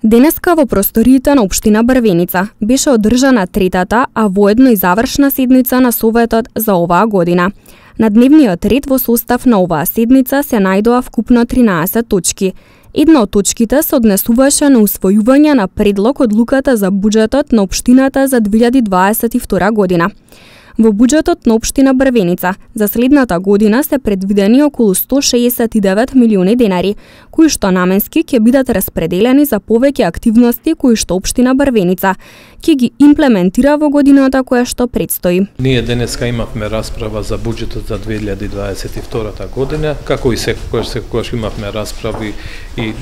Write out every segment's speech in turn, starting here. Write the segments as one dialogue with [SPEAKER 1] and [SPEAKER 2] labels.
[SPEAKER 1] Денеска во просториите на општина Брвеница беше одржана третата, а воедно и завршна седница на Советот за оваа година. На дневниот ред во состав на оваа седница се најдоа вкупно 13 точки. Една од точките се однесуваше на усвојување на предлог одлуката за буџетот на општината за 2022 година. Во буџетот на општина Брвеница за следната година се предвидени околу 169 милиони денари, кои што наменски ќе бидат распределени за повеќе активности кои што општина Брвеница ќе ги имплементира во годината која што предстои.
[SPEAKER 2] Ние денеска имавме расправа за буџетот за 2022 година, како и секогаш имавме расправи и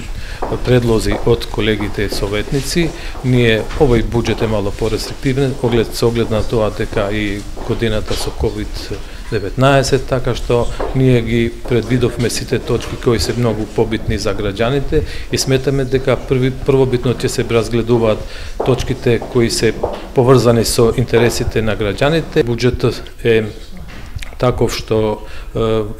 [SPEAKER 2] предлози од колегите советници. Ние овој буџет е мало порестриктивен, со оглед на тоа дека и годината со COVID-19, така што ние ги предвидовме сите точки кои се многу побитни за граѓаните и сметаме дека првобитно ќе се разгледуваат точките кои се поврзани со интересите на граѓаните. Буџетот е таков што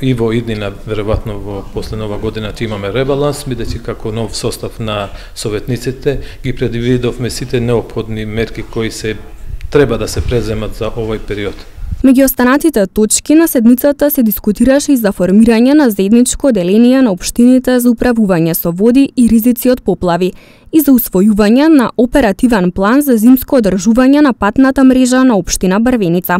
[SPEAKER 2] и во иднина, веројатно во после нова година ќе имаме ребаланс, бидејќи како нов состав на советниците ги предвидовме сите неопходни мерки кои се треба да се преземат за овој период.
[SPEAKER 1] Меѓу останатите точки на седницата се дискутираше и за формирање на заедничко оделение на општините за управување со води и ризици од поплави и за усвојување на оперативен план за зимско одржување на патната мрежа на општина Брвеница.